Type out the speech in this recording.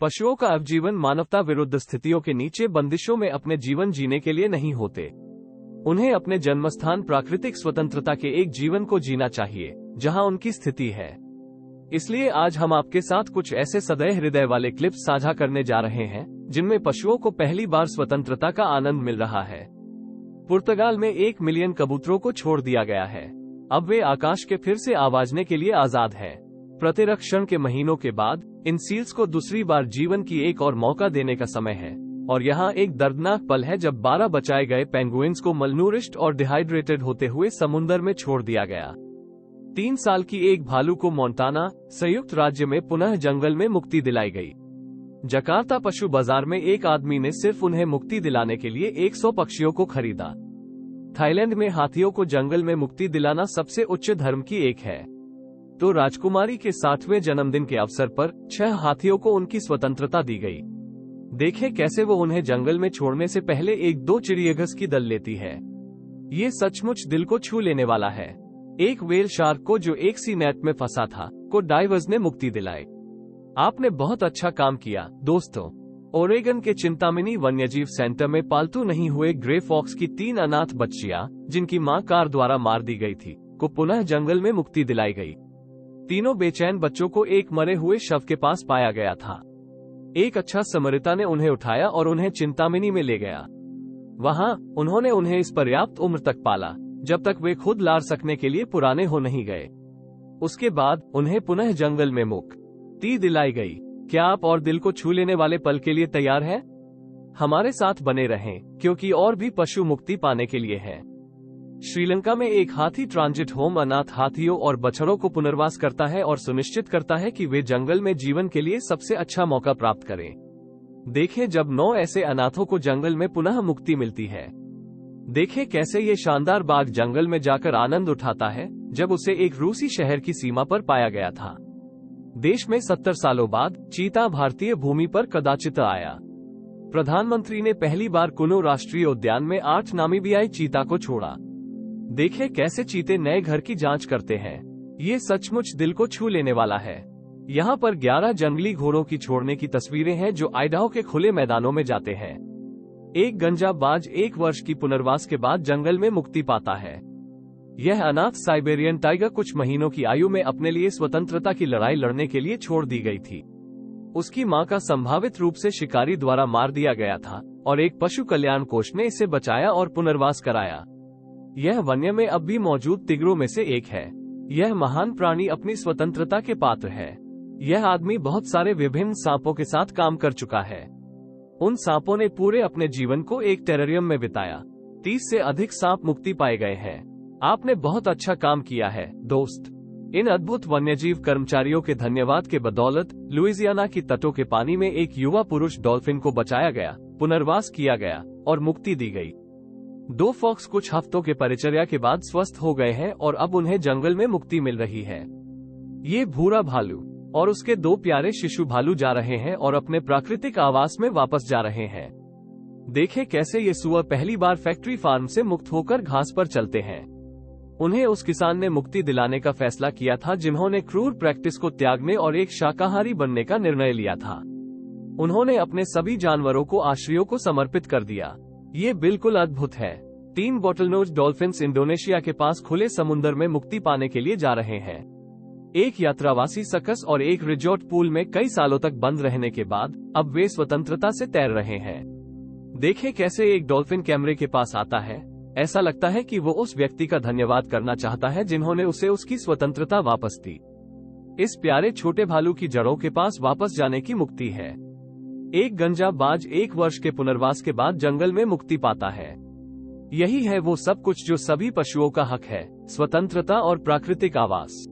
पशुओं का अवजीवन मानवता विरुद्ध स्थितियों के नीचे बंदिशों में अपने जीवन जीने के लिए नहीं होते। उन्हें अपने जन्मस्थान प्राकृतिक स्वतंत्रता के एक जीवन को जीना चाहिए जहां उनकी स्थिति है। इसलिए आज हम आपके साथ कुछ ऐसे सदैव हृदय वाले क्लिप्स साझा करने जा रहे हैं जिनमें पशुओं को पहली बार स्वतंत्रता का आनंद मिल रहा है। पुर्तगाल में 1 मिलियन कबूतरों को छोड़ दिया गया है। अब वे आकाश के फिर से आवाजने के लिए आजाद हैं। प्रतिरक्षण के महीनों के बाद इन सील्स को दूसरी बार जीवन की एक और मौका देने का समय है। और यहाँ एक दर्दनाक पल है जब 12 बचाए गए पेंगुइन्स को मलनूरिश्ड और डिहाइड्रेटेड होते हुए समुद्र में छोड़ दिया गया। 3 साल की एक भालू को मोंटाना, संयुक्त राज्य में पुनः जंगल में मुक्ति दिलाई गई। जकार्ता पशु बाजार में एक आदमी ने सिर्फ उन्हें मुक्ति दिलाने के लिए 100 पक्षियों को खरीदा। थाईलैंड में हाथियों को जंगल में मुक्ति दिलाना सबसे उच्च धर्म की एक है। तो राजकुमारी के 60वें जन्मदिन के अवसर पर 6 हाथियों को उनकी स्वतंत्रता दी गई। देखें कैसे वो उन्हें जंगल में छोड़ने से पहले 1-2 चिड़ियघस की दल लेती है। ये सचमुच दिल को छू लेने वाला है। एक व्हेल शार्क को जो एक सी नेट में फंसा था को डाइवर्स ने मुक्ति दिलाई। आपने बहुत अच्छा काम किया दोस्तों। ओरेगन के चिंतामणि वन्यजीव सेंटर में पालतू नहीं हुए ग्रे फॉक्स की 3 अनाथ बच्चियां, जिनकी मां कार द्वारा मार दी गई थी, को पुनः जंगल में मुक्ति दिलाई गई। तीनों बेचैन बच्चों को एक मरे हुए शव के पास पाया गया था। एक अच्छा समरिता ने उन्हें उठाया और उन्हें चिंतामणि में ले गया। वहां उन्होंने उन्हें इस पर्याप्त उम्र तक पाला जब तक वे खुद लार सकने के लिए पुराने हो नहीं गए। उसके बाद उन्हें पुनः जंगल में मुक्ति दिलाई गई। क्या आप और दिल को छू लेने वाले पल के लिए तैयार हैं? हमारे साथ बने रहें, क्योंकि और भी पशु मुक्ति पाने के लिए है। श्रीलंका में एक हाथी ट्रांजिट होम अनाथ हाथियों और बछड़ों को पुनर्वास करता है और सुनिश्चित करता है कि वे जंगल में जीवन के लिए सबसे अच्छा मौका प्राप्त करें। देखें जब 9 ऐसे अनाथों को जंगल में पुनः मुक्ति मिलती है। देखें कैसे ये शानदार बाघ जंगल में जाकर आनंद उठाता है जब उसे एक रूसी शहर की सीमा पर पाया गया था। देश में 70 सालों बाद चीता भारतीय भूमि पर कदाचित आया। प्रधानमंत्री ने पहली बार कुनो राष्ट्रीय उद्यान में 8 नामीबियाई चीता को छोड़ा। देखें कैसे चीते नए घर की जांच करते हैं। ये सचमुच दिल को छू लेने वाला है। यहाँ पर 11 जंगली घोड़ों की छोड़ने की तस्वीरें हैं जो आइडाहो के खुले मैदानों में जाते हैं। एक गंजा बाज 1 वर्ष की पुनर्वास के बाद जंगल में मुक्ति पाता है। यह अनाथ साइबेरियन टाइगर कुछ महीनों की आयु में अपने लिए स्वतंत्रता की लड़ाई लड़ने के लिए छोड़ दी गई थी। उसकी मां का संभावित रूप से शिकारी द्वारा मार दिया गया था और एक पशु कल्याण कोष ने इसे बचाया और पुनर्वास कराया। यह वन्य में अब भी मौजूद तिगरों में से एक है। यह महान प्राणी अपनी स्वतंत्रता के पात्र है। यह आदमी बहुत सारे विभिन्न सांपों के साथ काम कर चुका है। उन सांपों ने पूरे अपने जीवन को एक टेरेरियम में बिताया। 30 से अधिक सांप मुक्ति पाए गए हैं। आपने बहुत अच्छा काम किया है दोस्त। इन अद्भुत वन्यजीव कर्मचारियों के धन्यवाद के बदौलत लुइजियाना की तटों के पानी में एक युवा पुरुष डॉल्फिन को बचाया गया, पुनर्वास किया गया और मुक्ति दी गई। 2 फॉक्स कुछ हफ्तों के परिचर्या के बाद स्वस्थ हो गए हैं और अब उन्हें जंगल में मुक्ति मिल रही है। ये भूरा भालू और उसके 2 प्यारे शिशु भालू जा रहे हैं और अपने प्राकृतिक आवास में वापस जा रहे हैं। देखें कैसे ये सुअर पहली बार फैक्ट्री फार्म से मुक्त होकर घास पर चलते हैं। उन्हें उस किसान ने मुक्ति दिलाने का फैसला किया था जिन्होंने क्रूर प्रैक्टिस को त्यागने और एक शाकाहारी बनने का निर्णय लिया था। उन्होंने अपने सभी जानवरों को आश्रयों को समर्पित कर दिया। ये बिल्कुल अद्भुत है। 3 बॉटलनोज डॉल्फिन्स इंडोनेशिया के पास खुले समुद्र में मुक्ति पाने के लिए जा रहे हैं। एक यात्रावासी सकस और एक रिजॉर्ट पूल में कई सालों तक बंद रहने के बाद अब वे स्वतंत्रता से तैर रहे हैं। देखें कैसे एक डॉल्फिन कैमरे के पास आता है। ऐसा लगता है कि वो उस व्यक्ति का धन्यवाद करना चाहता है जिन्होंने उसे उसकी स्वतंत्रता वापस दी। इस प्यारे छोटे भालू की जड़ों के पास वापस जाने की मुक्ति है। एक गंजा बाज 1 वर्ष के पुनर्वास के बाद जंगल में मुक्ति पाता है। यही है वो सब कुछ जो सभी पशुओं का हक है, स्वतंत्रता और प्राकृतिक आवास।